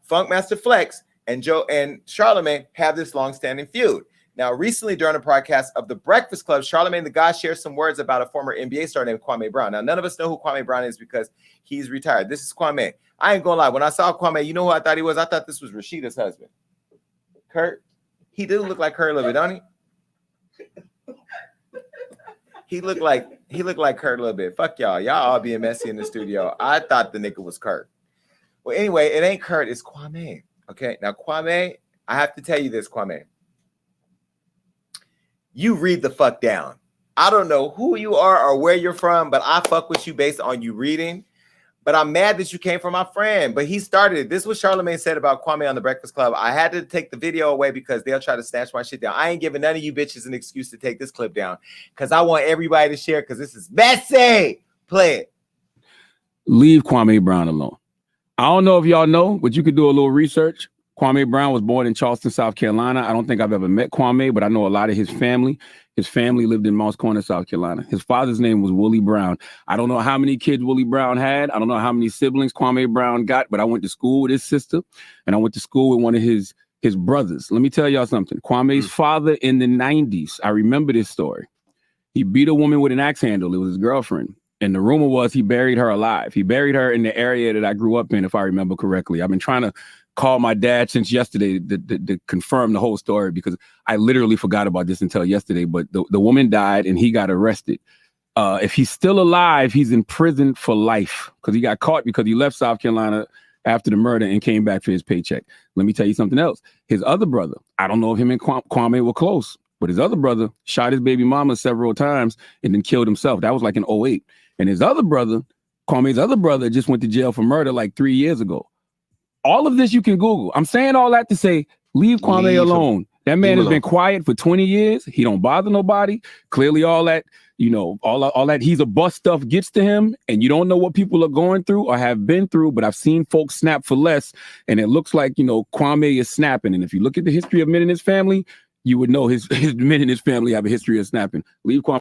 Funkmaster Flex and Joe and Charlamagne have this long-standing feud. Now, recently during a broadcast of The Breakfast Club, Charlamagne the God shared some words about a former NBA star named Kwame Brown. Now, none of us know who Kwame Brown is because he's retired. This is Kwame. I ain't gonna lie. When I saw Kwame, you know who I thought he was? I thought this was Rashida's husband, Kurt. He do look like Kurt a little bit, don't he? He looked like Kurt a little bit. Fuck y'all. Y'all all being messy in the studio. I thought the nigga was Kurt. Well, anyway, it ain't Kurt. It's Kwame. Okay. Now, Kwame, I have to tell you this, Kwame. You read the fuck down. I don't know who you are or where you're from, but I fuck with you based on you reading. But I'm mad that you came from my friend. But he started it. This is what Charlamagne said about Kwame on The Breakfast Club. I had to take the video away because they'll try to snatch my shit down. I ain't giving none of you bitches an excuse to take this clip down because I want everybody to share because this is messy. Play it. Leave Kwame Brown alone. I don't know if y'all know, but you could do a little research. Kwame Brown was born in Charleston, South Carolina. I don't think I've ever met Kwame, but I know a lot of his family. His family lived in Mounts Corner, South Carolina. His father's name was Willie Brown. I don't know how many kids Willie Brown had. I don't know how many siblings Kwame Brown got, but I went to school with his sister, and I went to school with one of his brothers. Let me tell y'all something. Kwame's father in the 90s, I remember this story. He beat a woman with an axe handle. It was his girlfriend. And the rumor was he buried her alive. He buried her in the area that I grew up in, if I remember correctly. I've been trying to call my dad since yesterday to confirm the whole story because I literally forgot about this until yesterday. But the woman died and he got arrested. If he's still alive, he's in prison for life because he got caught because he left South Carolina after the murder and came back for his paycheck. Let me tell you something else. His other brother, I don't know if him and Kwame were close, but his other brother shot his baby mama several times and then killed himself. That was like in 2008. And his other brother, Kwame's other brother, just went to jail for murder like 3 years ago. All of this you can Google. I'm saying all that to say, leave Kwame alone. That man has been quiet for 20 years. He don't bother nobody. Clearly all that, you know, all that he's a bust stuff gets to him, and you don't know what people are going through or have been through, but I've seen folks snap for less, and it looks like, you know, Kwame is snapping. And if you look at the history of men in his family, you would know his men in his family have a history of snapping. Leave Kwame.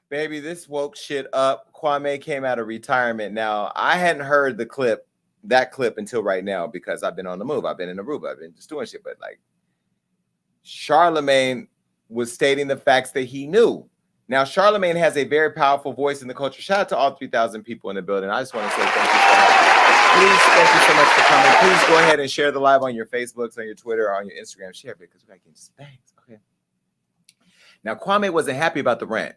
Baby, this woke shit up. Kwame came out of retirement. Now, I hadn't heard that clip until right now because I've been on the move. I've been in Aruba. I've been just doing shit. But like, Charlamagne was stating the facts that he knew. Now, Charlamagne has a very powerful voice in the culture. Shout out to all 3,000 people in the building. I just want to say thank you so much. Please, thank you so much for coming. Please go ahead and share the live on your Facebooks, on your Twitter, or on your Instagram. Share it because we got to get spanks. Okay. Now, Kwame wasn't happy about the rant.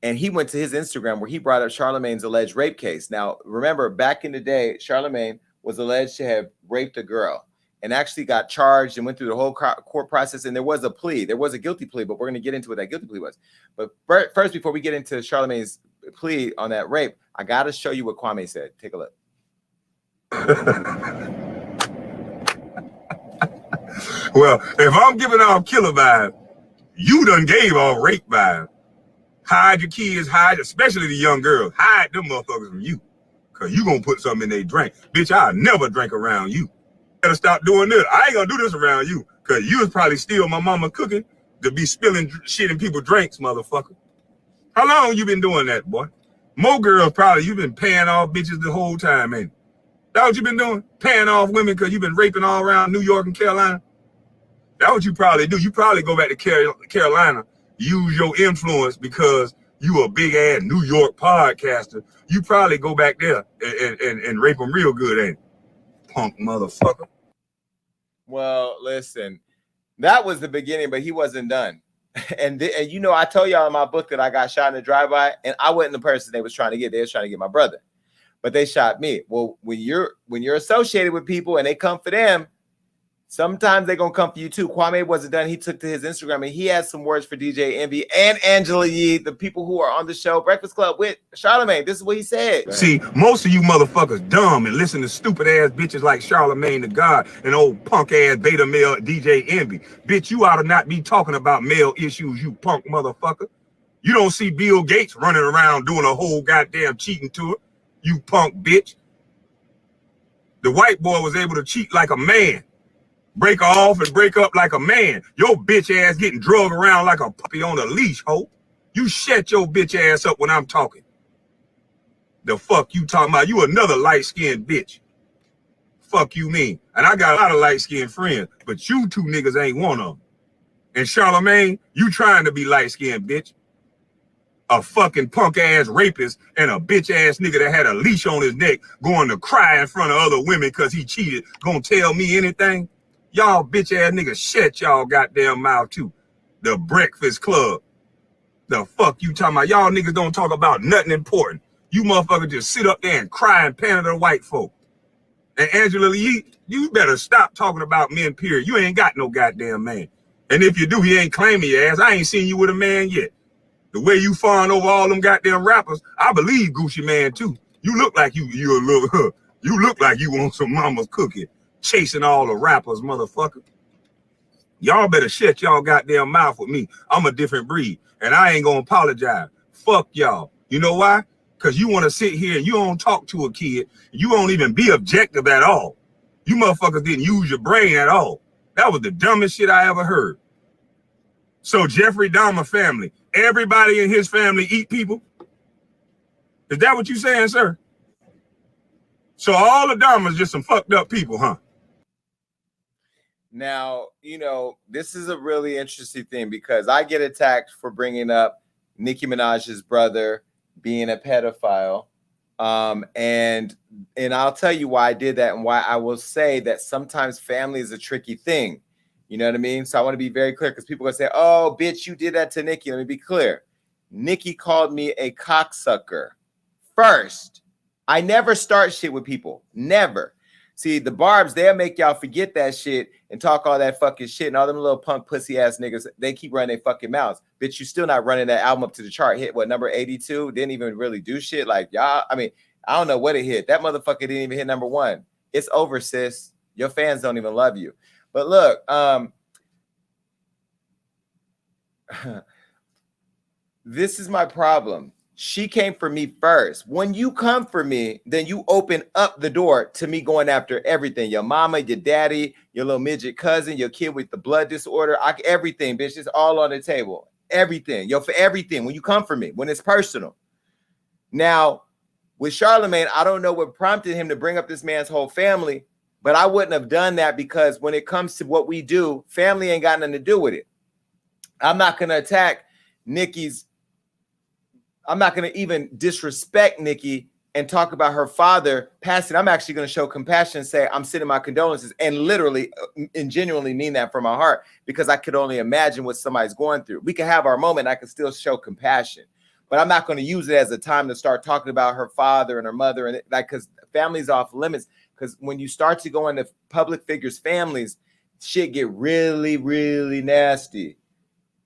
And he went to his Instagram where he brought up Charlamagne's alleged rape case. Now, remember, back in the day, Charlamagne was alleged to have raped a girl and actually got charged and went through the whole court process. And there was a plea. There was a guilty plea, but we're going to get into what that guilty plea was. But first, before we get into Charlamagne's plea on that rape, I got to show you what Kwame said. Take a look. Well, if I'm giving off killer vibe, you done gave off rape vibe. Hide your kids, especially the young girls. Hide them motherfuckers from you. Because you going to put something in their drink. Bitch, I'll never drink around you. Better stop doing this. I ain't going to do this around you. Because you was probably steal my mama cooking to be spilling shit in people's drinks, motherfucker. How long you been doing that, boy? More girls probably, you been paying off bitches the whole time, ain't it? That what you been doing? Paying off women because you been raping all around New York and Carolina? That what you probably do. You probably go back to Carolina, use your influence because you a big ass New York podcaster. You probably go back there and rape them real good, ain't it? Punk motherfucker. Well, listen, that was the beginning, but he wasn't done. And you know, I told y'all in my book that I got shot in a drive-by, and I wasn't the person they was trying to get. They was trying to get my brother, but they shot me. Well, when you're associated with people and they come for them, sometimes they're going to come for you too. Kwame wasn't done. He took to his Instagram and he had some words for DJ Envy and Angela Yee, the people who are on the show Breakfast Club with Charlamagne. This is what he said. See, most of you motherfuckers dumb and listen to stupid ass bitches like Charlamagne the God and old punk ass beta male DJ Envy. Bitch, you ought to not be talking about male issues, you punk motherfucker. You don't see Bill Gates running around doing a whole goddamn cheating tour, you punk bitch. The white boy was able to cheat like a man. Break off and break up like a man. Your bitch ass getting drugged around like a puppy on a leash, ho. You shut your bitch ass up when I'm talking. The fuck you talking about? You another light-skinned bitch. Fuck you mean? And I got a lot of light-skinned friends, but you two niggas ain't one of them. And Charlamagne, you trying to be light-skinned, bitch. A fucking punk-ass rapist and a bitch-ass nigga that had a leash on his neck going to cry in front of other women because he cheated. Gonna tell me anything? Y'all bitch-ass niggas shut y'all goddamn mouth too. The Breakfast Club. The fuck you talking about? Y'all niggas don't talk about nothing important. You motherfuckers just sit up there and cry and pander to white folk. And Angela Lee, you better stop talking about men, period. You ain't got no goddamn man. And if you do, he ain't claiming your ass. I ain't seen you with a man yet. The way you fawn over all them goddamn rappers, I believe Gucci Man too. You look like you a little, you look like you want some mama's cookie, chasing all the rappers, motherfucker. Y'all better shut y'all goddamn mouth with me. I'm a different breed, and I ain't gonna apologize. Fuck y'all. You know why? Because you want to sit here and you don't talk to a kid. You won't even be objective at all. You motherfuckers didn't use your brain at all. That was the dumbest shit I ever heard. So Jeffrey Dahmer family, everybody in his family eat people? Is that what you saying, sir? So all the Dahmers just some fucked up people, huh? Now, you know, this is a really interesting thing because I get attacked for bringing up Nicki Minaj's brother being a pedophile. And I'll tell you why I did that and why I will say that sometimes family is a tricky thing. You know what I mean? So I want to be very clear because people are going to say, oh, bitch, you did that to Nicki. Let me be clear. Nicki called me a cocksucker first. I never start shit with people. Never. See, the Barbs, they'll make y'all forget that shit and talk all that fucking shit. And all them little punk pussy ass niggas, they keep running their fucking mouths. Bitch, you still not running that album up to the chart. Hit what, number 82? Didn't even really do shit. Like, y'all, I mean, I don't know what it hit. That motherfucker didn't even hit number 1. It's over, sis. Your fans don't even love you. But look, this is my problem. She came for me first. When you come for me, then you open up the door to me going after everything. Your mama, your daddy, your little midget cousin, your kid with the blood disorder, everything, bitch. It's all on the table. Everything. Yo, for everything. When you come for me, when it's personal. Now, with Charlamagne, I don't know what prompted him to bring up this man's whole family, but I wouldn't have done that because when it comes to what we do, family ain't got nothing to do with it. I'm not going to attack Nicki's. I'm not going to even disrespect Nicki and talk about her father passing. I'm actually going to show compassion and say, I'm sending my condolences and literally and genuinely mean that from my heart because I could only imagine what somebody's going through. We can have our moment. I can still show compassion, but I'm not going to use it as a time to start talking about her father and her mother and like, because family's off limits. Because when you start to go into public figures' families, shit get really, really nasty.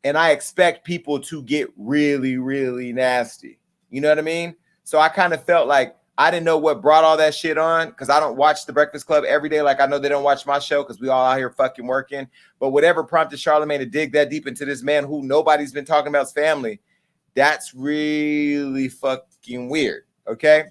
And I expect people to get really, really nasty. You know what I mean? So I kind of felt like I didn't know what brought all that shit on because I don't watch The Breakfast Club every day. Like I know they don't watch my show because we all out here fucking working. But whatever prompted Charlamagne to dig that deep into this man who nobody's been talking about his family, that's really fucking weird. Okay?